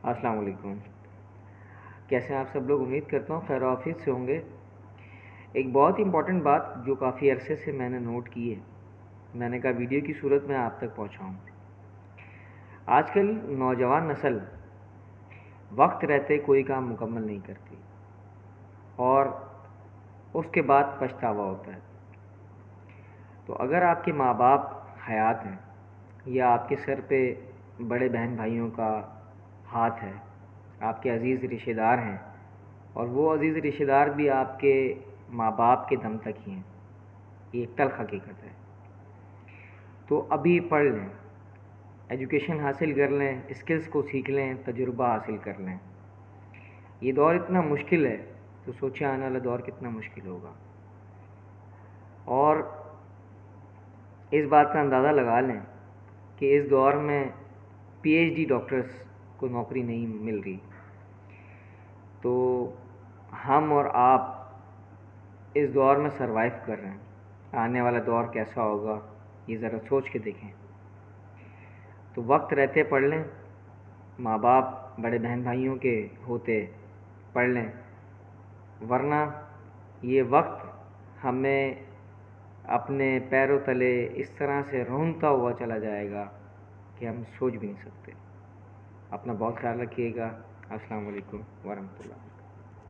السلام علیکم. کیسے ہیں آپ سب لوگ؟ امید کرتا ہوں خیر و عافیت سے ہوں گے. ایک بہت امپورٹنٹ بات جو کافی عرصے سے میں نے نوٹ کی ہے، میں نے کہا ویڈیو کی صورت میں آپ تک پہنچاؤں. آج کل نوجوان نسل وقت رہتے کوئی کام مکمل نہیں کرتی اور اس کے بعد پچھتاوا ہوتا ہے. تو اگر آپ کے ماں باپ حیات ہیں یا آپ کے سر پہ بڑے بہن بھائیوں کا ہاتھ ہے، آپ کے عزیز رشتہ دار ہیں، اور وہ عزیز رشتہ دار بھی آپ کے ماں باپ کے دم تک ہی ہیں، یہ ایک تلخ حقیقت ہے. تو ابھی پڑھ لیں، ایجوکیشن حاصل کر لیں، اسکلز کو سیکھ لیں، تجربہ حاصل کر لیں. یہ دور اتنا مشکل ہے تو سوچیں آنے والا دور کتنا مشکل ہوگا. اور اس بات کا اندازہ لگا لیں کہ اس دور میں پی ایچ ڈی ڈاکٹرز کو نوکری نہیں مل رہی. تو ہم اور آپ اس دور میں سروائیو کر رہے ہیں. آنے والا دور کیسا ہوگا یہ ذرا سوچ کے دیکھیں. تو وقت رہتے پڑھ لیں، ماں باپ بڑے بہن بھائیوں کے ہوتے پڑھ لیں، ورنہ یہ وقت ہمیں اپنے پیروں تلے اس طرح سے رونتا ہوا چلا جائے گا کہ ہم سوچ بھی نہیں سکتے. اپنا بہت خیال رکھیے گا. السلام علیکم ورحمۃ اللہ.